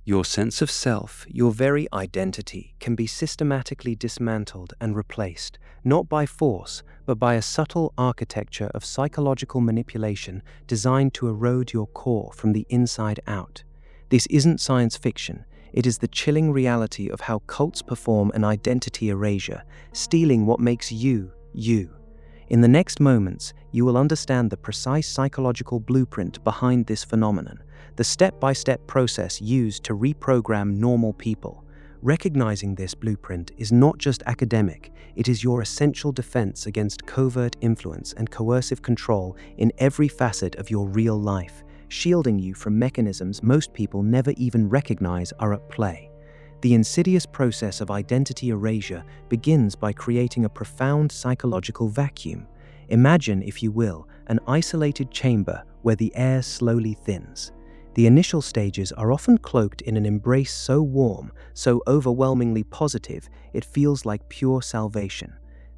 Your sense of self, your very identity, can be systematically dismantled and replaced, not by force, but by a subtle architecture of psychological manipulation designed to erode your core from the inside out. This isn't science fiction. It is the chilling reality of how cults perform an identity erasure, stealing what makes you, you. In the next moments, you will understand the precise psychological blueprint behind this phenomenon, the step-by-step process used to reprogram normal people. Recognizing this blueprint is not just academic, it is your essential defense against covert influence and coercive control in every facet of your real life, shielding you from mechanisms most people never even recognize are at play. The insidious process of identity erasure begins by creating a profound psychological vacuum. Imagine, if you will, an isolated chamber where the air slowly thins. The initial stages are often cloaked in an embrace so warm, so overwhelmingly positive, it feels like pure salvation.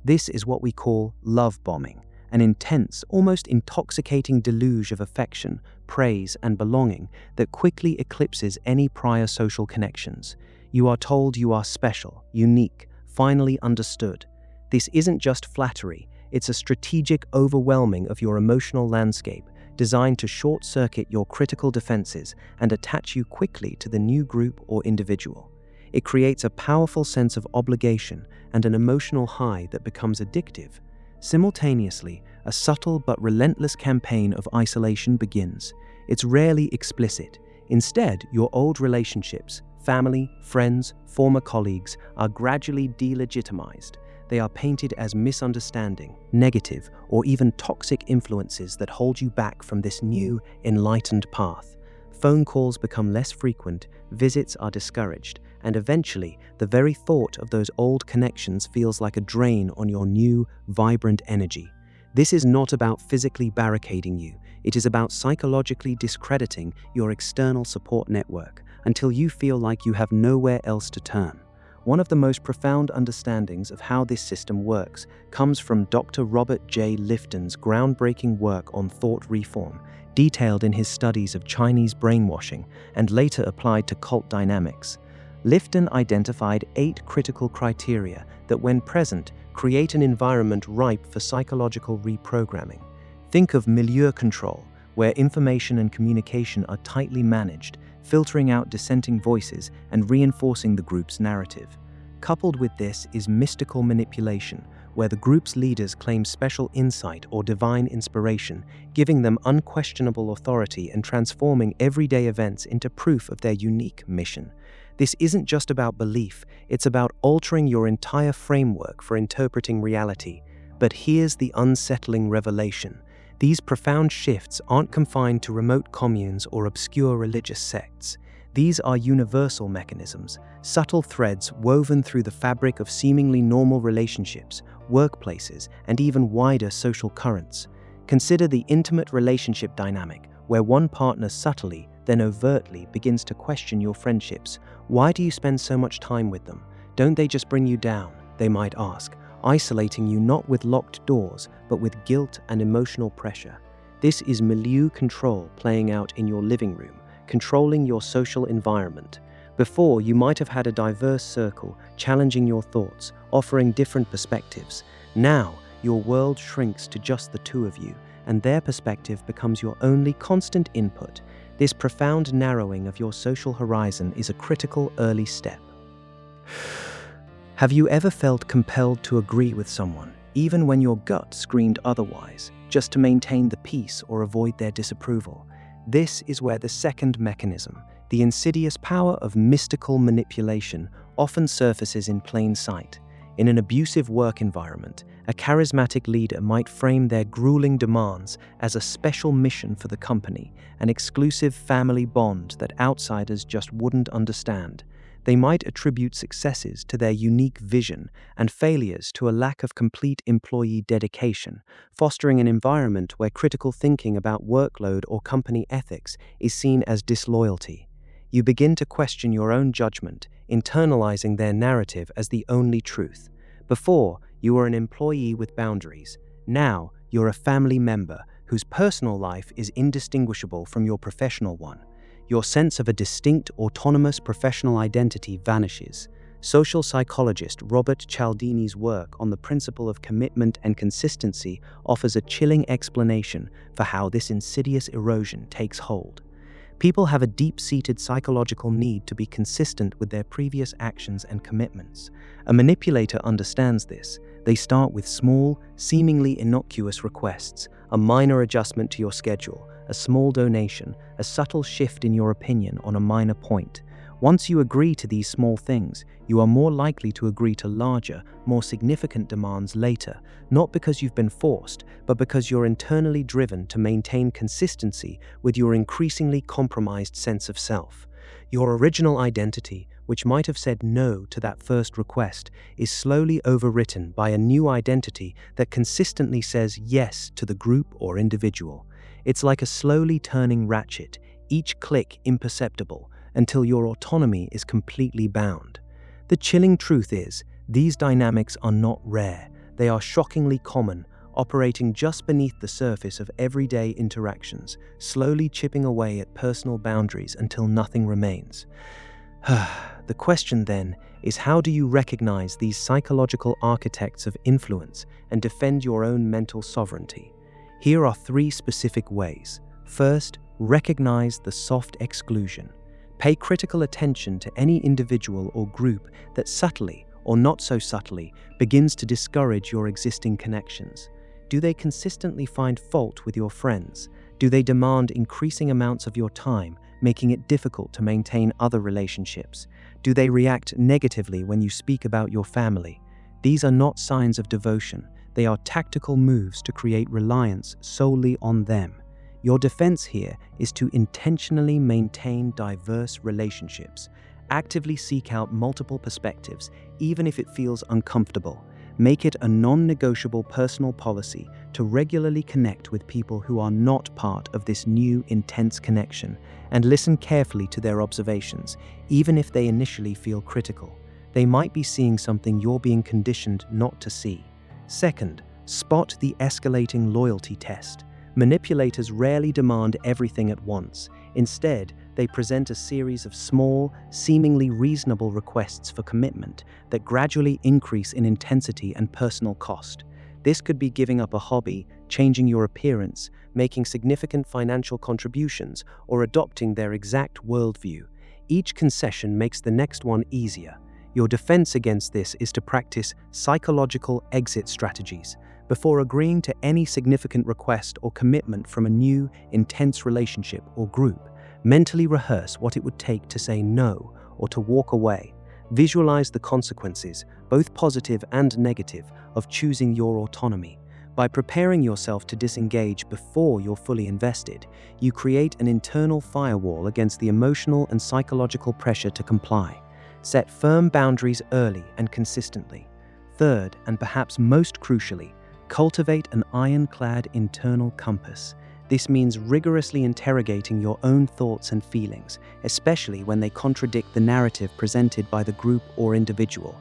This is what we call love bombing, an intense, almost intoxicating deluge of affection, praise, and belonging that quickly eclipses any prior social connections. You are told you are special, unique, finally understood. This isn't just flattery, it's a strategic overwhelming of your emotional landscape, designed to short-circuit your critical defenses and attach you quickly to the new group or individual. It creates a powerful sense of obligation and an emotional high that becomes addictive. Simultaneously, a subtle but relentless campaign of isolation begins. It's rarely explicit. Instead, your old relationships, family, friends, former colleagues, are gradually delegitimized. They are painted as misunderstanding, negative, or even toxic influences that hold you back from this new, enlightened path. Phone calls become less frequent, visits are discouraged, and eventually, the very thought of those old connections feels like a drain on your new, vibrant energy. This is not about physically barricading you. It is about psychologically discrediting your external support network until you feel like you have nowhere else to turn. One of the most profound understandings of how this system works comes from Dr. Robert J. Lifton's groundbreaking work on thought reform, detailed in his studies of Chinese brainwashing and later applied to cult dynamics. Lifton identified 8 critical criteria that, when present, create an environment ripe for psychological reprogramming. Think of milieu control, where information and communication are tightly managed, filtering out dissenting voices and reinforcing the group's narrative. Coupled with this is mystical manipulation, where the group's leaders claim special insight or divine inspiration, giving them unquestionable authority and transforming everyday events into proof of their unique mission. This isn't just about belief, it's about altering your entire framework for interpreting reality. But here's the unsettling revelation. These profound shifts aren't confined to remote communes or obscure religious sects. These are universal mechanisms, subtle threads woven through the fabric of seemingly normal relationships, workplaces, and even wider social currents. Consider the intimate relationship dynamic, where one partner subtly, then overtly, begins to question your friendships. Why do you spend so much time with them? Don't they just bring you down? They might ask, isolating you not with locked doors, but with guilt and emotional pressure. This is milieu control playing out in your living room, controlling your social environment. Before, you might have had a diverse circle, challenging your thoughts, offering different perspectives. Now, your world shrinks to just the two of you, and their perspective becomes your only constant input. This profound narrowing of your social horizon is a critical early step. Have you ever felt compelled to agree with someone, even when your gut screamed otherwise, just to maintain the peace or avoid their disapproval? This is where the second mechanism, the insidious power of mystical manipulation, often surfaces in plain sight. In an abusive work environment, a charismatic leader might frame their grueling demands as a special mission for the company, an exclusive family bond that outsiders just wouldn't understand. They might attribute successes to their unique vision and failures to a lack of complete employee dedication, fostering an environment where critical thinking about workload or company ethics is seen as disloyalty. You begin to question your own judgment, internalizing their narrative as the only truth. Before, you were an employee with boundaries. Now, you're a family member whose personal life is indistinguishable from your professional one. Your sense of a distinct, autonomous professional identity vanishes. Social psychologist Robert Cialdini's work on the principle of commitment and consistency offers a chilling explanation for how this insidious erosion takes hold. People have a deep-seated psychological need to be consistent with their previous actions and commitments. A manipulator understands this. They start with small, seemingly innocuous requests, a minor adjustment to your schedule, a small donation, a subtle shift in your opinion on a minor point. Once you agree to these small things, you are more likely to agree to larger, more significant demands later, not because you've been forced, but because you're internally driven to maintain consistency with your increasingly compromised sense of self. Your original identity, which might have said no to that first request, is slowly overwritten by a new identity that consistently says yes to the group or individual. It's like a slowly turning ratchet, each click imperceptible, until your autonomy is completely bound. The chilling truth is, these dynamics are not rare. They are shockingly common, operating just beneath the surface of everyday interactions, slowly chipping away at personal boundaries until nothing remains. The question then is, how do you recognize these psychological architects of influence and defend your own mental sovereignty? Here are 3 specific ways. First, recognize the soft exclusion. Pay critical attention to any individual or group that subtly, or not so subtly, begins to discourage your existing connections. Do they consistently find fault with your friends? Do they demand increasing amounts of your time, making it difficult to maintain other relationships? Do they react negatively when you speak about your family? These are not signs of devotion. They are tactical moves to create reliance solely on them. Your defense here is to intentionally maintain diverse relationships. Actively seek out multiple perspectives, even if it feels uncomfortable. Make it a non-negotiable personal policy to regularly connect with people who are not part of this new, intense connection, and listen carefully to their observations, even if they initially feel critical. They might be seeing something you're being conditioned not to see. Second, spot the escalating loyalty test. Manipulators rarely demand everything at once. Instead, they present a series of small, seemingly reasonable requests for commitment that gradually increase in intensity and personal cost. This could be giving up a hobby, changing your appearance, making significant financial contributions, or adopting their exact worldview. Each concession makes the next one easier. Your defense against this is to practice psychological exit strategies. Before agreeing to any significant request or commitment from a new, intense relationship or group, mentally rehearse what it would take to say no or to walk away. Visualize the consequences, both positive and negative, of choosing your autonomy. By preparing yourself to disengage before you're fully invested, you create an internal firewall against the emotional and psychological pressure to comply. Set firm boundaries early and consistently. Third, and perhaps most crucially, cultivate an ironclad internal compass. This means rigorously interrogating your own thoughts and feelings, especially when they contradict the narrative presented by the group or individual.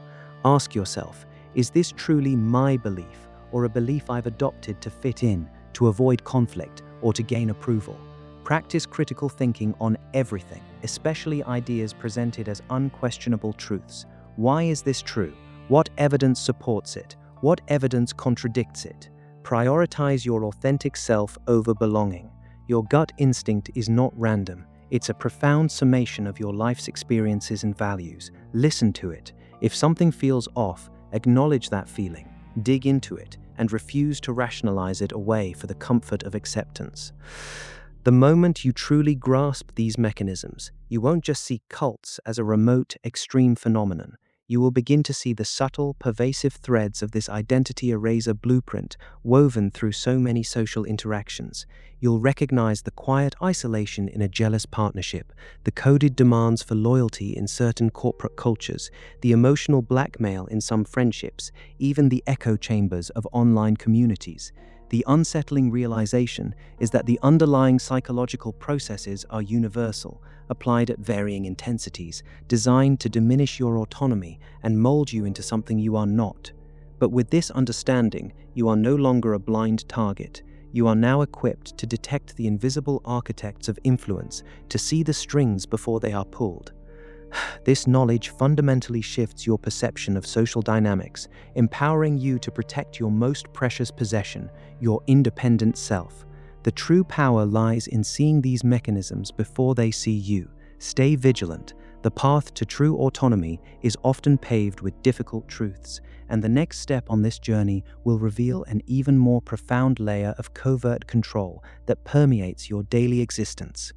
Ask yourself, is this truly my belief, or a belief I've adopted to fit in, to avoid conflict, or to gain approval? Practice critical thinking on everything, especially ideas presented as unquestionable truths. Why is this true? What evidence supports it? What evidence contradicts it? Prioritize your authentic self over belonging. Your gut instinct is not random. It's a profound summation of your life's experiences and values. Listen to it. If something feels off, acknowledge that feeling, dig into it, and refuse to rationalize it away for the comfort of acceptance. The moment you truly grasp these mechanisms, you won't just see cults as a remote, extreme phenomenon. You will begin to see the subtle, pervasive threads of this identity eraser blueprint woven through so many social interactions. You'll recognize the quiet isolation in a jealous partnership, the coded demands for loyalty in certain corporate cultures, the emotional blackmail in some friendships, even the echo chambers of online communities. The unsettling realization is that the underlying psychological processes are universal, applied at varying intensities, designed to diminish your autonomy and mold you into something you are not. But with this understanding, you are no longer a blind target. you are now equipped to detect the invisible architects of influence, to see the strings before they are pulled. This knowledge fundamentally shifts your perception of social dynamics, empowering you to protect your most precious possession, your independent self. The true power lies in seeing these mechanisms before they see you. Stay vigilant. The path to true autonomy is often paved with difficult truths, and the next step on this journey will reveal an even more profound layer of covert control that permeates your daily existence.